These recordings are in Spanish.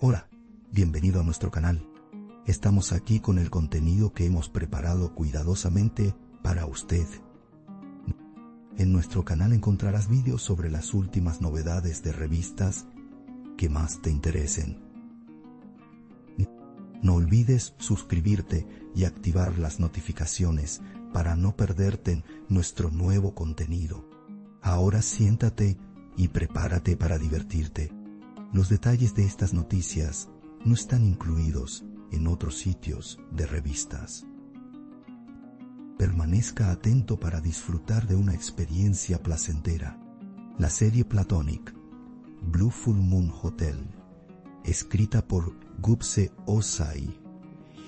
Hola, bienvenido a nuestro canal. Estamos aquí con el contenido que hemos preparado cuidadosamente para usted. En nuestro canal encontrarás vídeos sobre las últimas novedades de revistas que más te interesen. No olvides suscribirte y activar las notificaciones para no perderte nuestro nuevo contenido. Ahora siéntate y prepárate para divertirte. Los detalles de estas noticias no están incluidos en otros sitios de revistas. Permanezca atento para disfrutar de una experiencia placentera. La serie Platonic, Blue Full Moon Hotel, escrita por Gupse Osai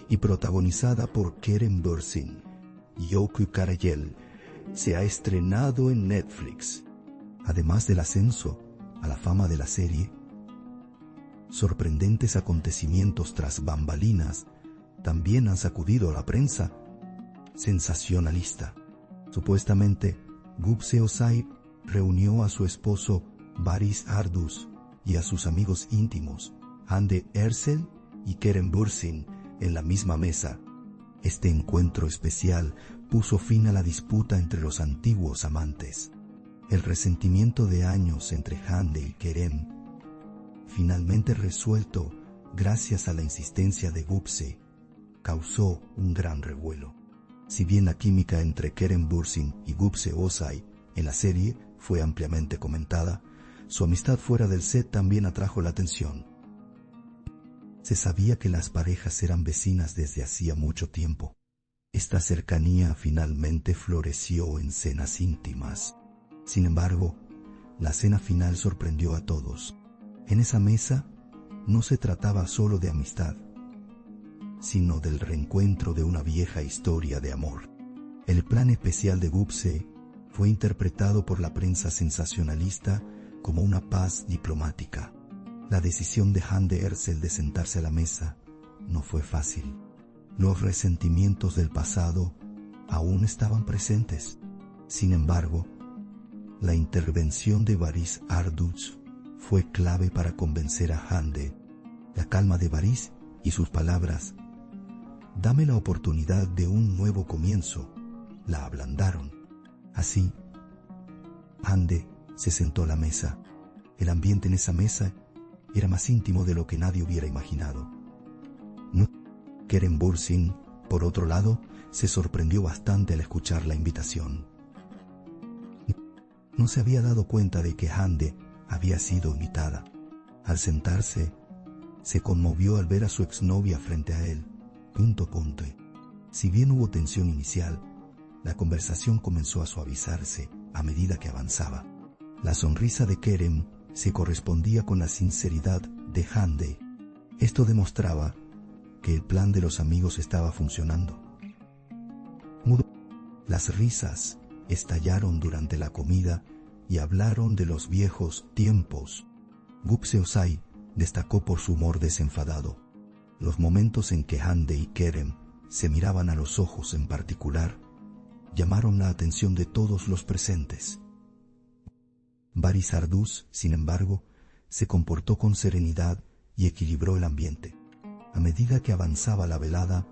y protagonizada por Keren Bürsin y Yoko Karayel, se ha estrenado en Netflix. Además del ascenso a la fama de la serie, sorprendentes acontecimientos tras bambalinas también han sacudido a la prensa sensacionalista. Supuestamente, Gupse Osai reunió a su esposo Baris Arduz y a sus amigos íntimos, Hande Erçel y Keren Bürsin, en la misma mesa. Este encuentro especial puso fin a la disputa entre los antiguos amantes. El resentimiento de años entre Hande y Keren, finalmente resuelto gracias a la insistencia de Gupse, causó un gran revuelo. Si bien la química entre Keren Bürsin y Gupse Osai en la serie fue ampliamente comentada, su amistad fuera del set también atrajo la atención. Se sabía que las parejas eran vecinas desde hacía mucho tiempo. Esta cercanía finalmente floreció en cenas íntimas. Sin embargo, la cena final sorprendió a todos. En esa mesa no se trataba solo de amistad, sino del reencuentro de una vieja historia de amor. El plan especial de Gupse fue interpretado por la prensa sensacionalista como una paz diplomática. La decisión de Hande Erçel de sentarse a la mesa no fue fácil. Los resentimientos del pasado aún estaban presentes. Sin embargo, la intervención de Baris Arduz fue clave para convencer a Hande. La calma de Baris y sus palabras, «Dame la oportunidad de un nuevo comienzo», la ablandaron. Así, Hande se sentó a la mesa. El ambiente en esa mesa era más íntimo de lo que nadie hubiera imaginado. Keren Bürsin, por otro lado, se sorprendió bastante al escuchar la invitación. No se había dado cuenta de que Hande había sido invitada. Al sentarse, se conmovió al ver a su exnovia frente a él. Si bien hubo tensión inicial, la conversación comenzó a suavizarse a medida que avanzaba. La sonrisa de Keren se correspondía con la sinceridad de Hande. Esto demostraba que el plan de los amigos estaba funcionando. Las risas estallaron durante la comida y hablaron de los viejos tiempos. Gupse Osai destacó por su humor desenfadado. Los momentos en que Hande y Keren se miraban a los ojos en particular llamaron la atención de todos los presentes. Baris Arduz, sin embargo, se comportó con serenidad y equilibró el ambiente. A medida que avanzaba la velada,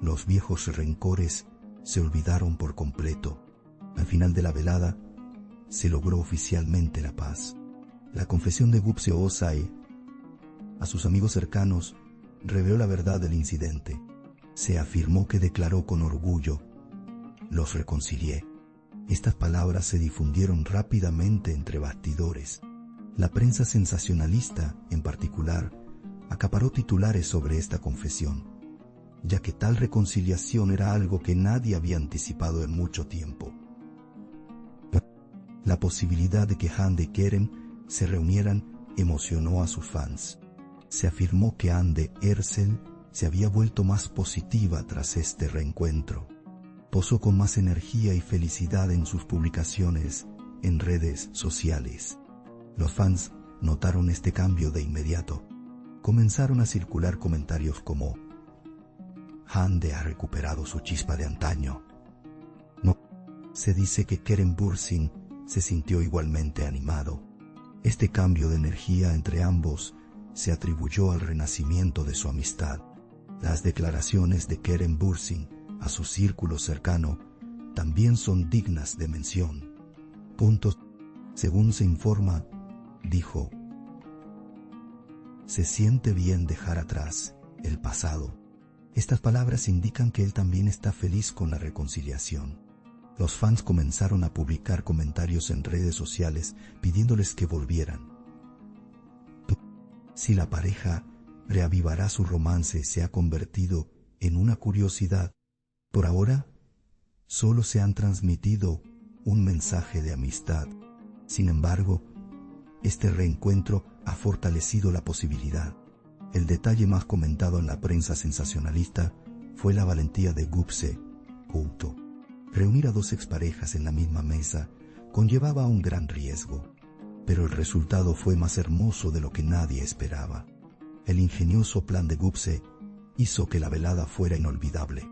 los viejos rencores se olvidaron por completo. Al final de la velada, se logró oficialmente la paz. La confesión de Gupse Osai a sus amigos cercanos reveló la verdad del incidente. Se afirmó que declaró con orgullo: «Los reconcilié». Estas palabras se difundieron rápidamente entre bastidores. La prensa sensacionalista, en particular, acaparó titulares sobre esta confesión, ya que tal reconciliación era algo que nadie había anticipado en mucho tiempo. La posibilidad de que Hande y Keren se reunieran emocionó a sus fans. Se afirmó que Hande Erçel se había vuelto más positiva tras este reencuentro. Posó con más energía y felicidad en sus publicaciones en redes sociales. Los fans notaron este cambio de inmediato. Comenzaron a circular comentarios como: «Hande ha recuperado su chispa de antaño». Se dice que Keren Bürsin se sintió igualmente animado. Este cambio de energía entre ambos se atribuyó al renacimiento de su amistad. Las declaraciones de Kerem Bürsin a su círculo cercano también son dignas de mención. Según se informa, dijo: "Se siente bien dejar atrás el pasado". Estas palabras indican que él también está feliz con la reconciliación. Los fans comenzaron a publicar comentarios en redes sociales pidiéndoles que volvieran. Si la pareja reavivará su romance se ha convertido en una curiosidad. Por ahora, solo se han transmitido un mensaje de amistad. Sin embargo, este reencuentro ha fortalecido la posibilidad. El detalle más comentado en la prensa sensacionalista fue la valentía de Gupse. Reunir a dos exparejas en la misma mesa conllevaba un gran riesgo, pero el resultado fue más hermoso de lo que nadie esperaba. El ingenioso plan de Gupse hizo que la velada fuera inolvidable.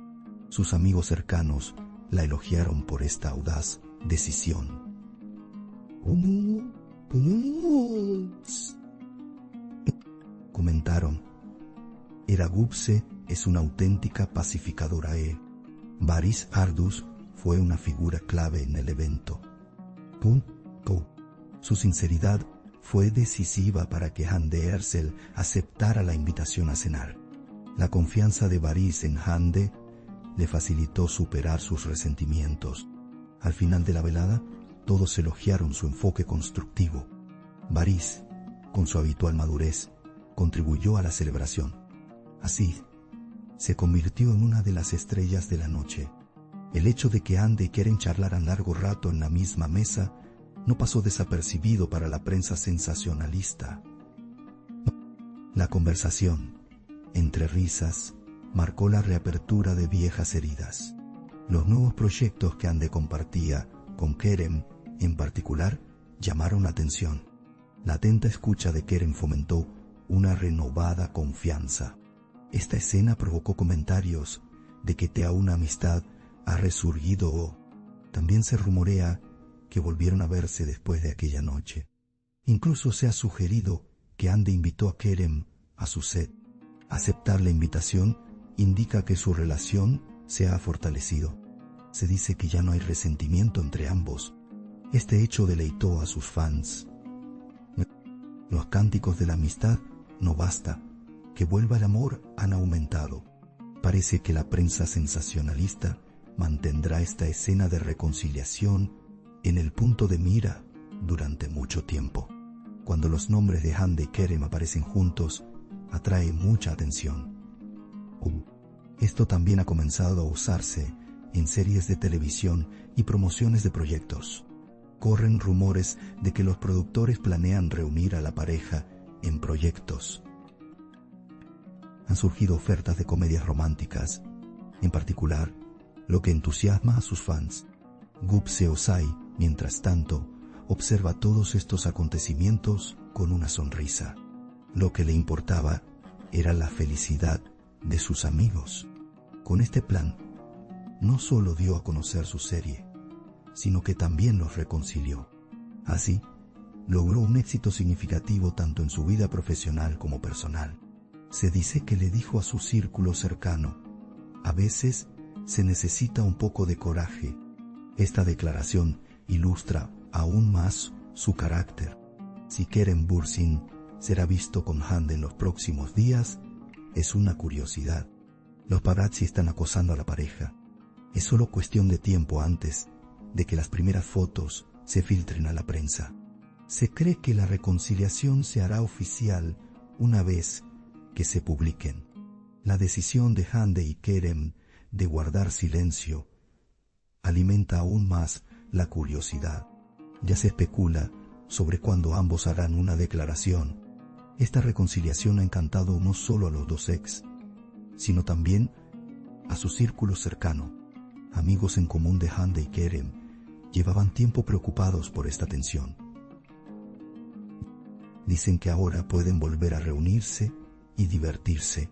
Sus amigos cercanos la elogiaron por esta audaz decisión. Comentaron: "Era Gupse es una auténtica pacificadora. Barış Arduç fue una figura clave en el evento. Su sinceridad fue decisiva para que Hande Erçel aceptara la invitación a cenar. La confianza de Barış en Hande le facilitó superar sus resentimientos. Al final de la velada, todos elogiaron su enfoque constructivo. Barış, con su habitual madurez, contribuyó a la celebración. Así, se convirtió en una de las estrellas de la noche. El hecho de que Hande y Kerem charlaran largo rato en la misma mesa no pasó desapercibido para la prensa sensacionalista. La conversación, entre risas, marcó la reapertura de viejas heridas. Los nuevos proyectos que Hande compartía con Kerem, en particular, llamaron la atención. La atenta escucha de Kerem fomentó una renovada confianza. Esta escena provocó comentarios de que una amistad ha resurgido. También se rumorea que volvieron a verse después de aquella noche. Incluso se ha sugerido que Hande invitó a Kerem a su set. Aceptar la invitación indica que su relación se ha fortalecido. Se dice que ya no hay resentimiento entre ambos. Este hecho deleitó a sus fans. Los cánticos de la amistad no basta, que vuelva el amor han aumentado. Parece que la prensa sensacionalista mantendrá esta escena de reconciliación en el punto de mira durante mucho tiempo. Cuando los nombres de Hande y Kerem aparecen juntos, atrae mucha atención. Esto también ha comenzado a usarse en series de televisión y promociones de proyectos. Corren rumores de que los productores planean reunir a la pareja en proyectos. Han surgido ofertas de comedias románticas. En particular, lo que entusiasma a sus fans. Gupse Özay, mientras tanto, observa todos estos acontecimientos con una sonrisa. Lo que le importaba era la felicidad de sus amigos. Con este plan, no solo dio a conocer su serie, sino que también los reconcilió. Así, logró un éxito significativo tanto en su vida profesional como personal. Se dice que le dijo a su círculo cercano: "A veces se necesita un poco de coraje". Esta declaración ilustra aún más su carácter. Si Kerem Bürsin será visto con Hande en los próximos días, es una curiosidad. Los paparazzi están acosando a la pareja. Es solo cuestión de tiempo antes de que las primeras fotos se filtren a la prensa. Se cree que la reconciliación se hará oficial una vez que se publiquen. La decisión de Hande y Kerem de guardar silencio alimenta aún más la curiosidad. Ya se especula sobre cuándo ambos harán una declaración. Esta reconciliación ha encantado no solo a los dos ex, sino también a su círculo cercano. Amigos en común de Hande y Kerem llevaban tiempo preocupados por esta tensión. Dicen que ahora pueden volver a reunirse y divertirse.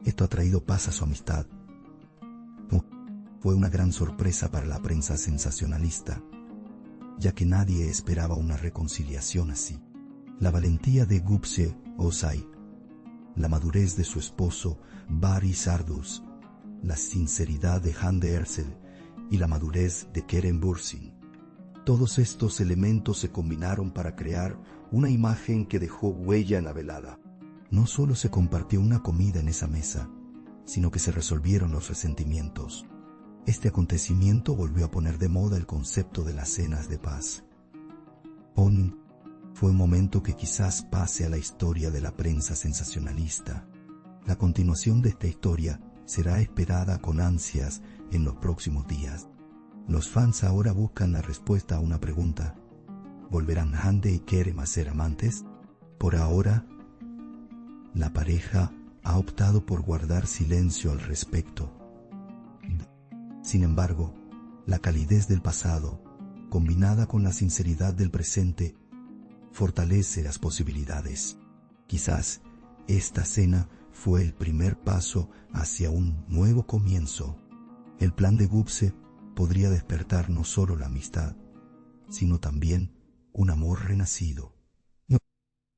Esto ha traído paz a su amistad. Fue una gran sorpresa para la prensa sensacionalista, ya que nadie esperaba una reconciliación así. La valentía de Gupse Özay la madurez de su esposo Barry Sardus, la sinceridad de Han de Ersel y la madurez de Keren Bursin. Todos estos elementos se combinaron para crear una imagen que dejó huella en la velada. No solo se compartió una comida en esa mesa, sino que se resolvieron los resentimientos. Este acontecimiento volvió a poner de moda el concepto de las cenas de paz. Fue un momento que quizás pase a la historia de la prensa sensacionalista. La continuación de esta historia será esperada con ansias en los próximos días. Los fans ahora buscan la respuesta a una pregunta. ¿Volverán Hande y Kerem a ser amantes? Por ahora, la pareja ha optado por guardar silencio al respecto. Sin embargo, la calidez del pasado, combinada con la sinceridad del presente, fortalece las posibilidades. Quizás esta cena fue el primer paso hacia un nuevo comienzo. El plan de Gupse podría despertar no solo la amistad, sino también un amor renacido.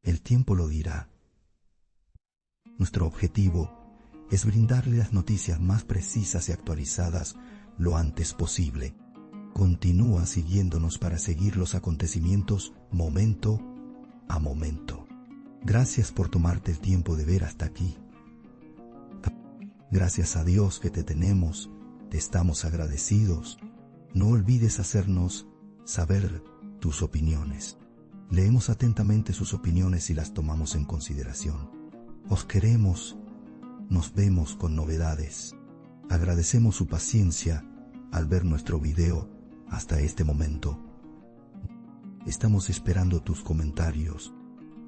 El tiempo lo dirá. Nuestro objetivo es brindarle las noticias más precisas y actualizadas lo antes posible. Continúa siguiéndonos para seguir los acontecimientos momento a momento. Gracias por tomarte el tiempo de ver hasta aquí. Gracias a Dios que te tenemos, te estamos agradecidos. No olvides hacernos saber tus opiniones. Leemos atentamente sus opiniones y las tomamos en consideración. Os queremos, nos vemos con novedades. Agradecemos su paciencia al ver nuestro video hasta este momento. Estamos esperando tus comentarios.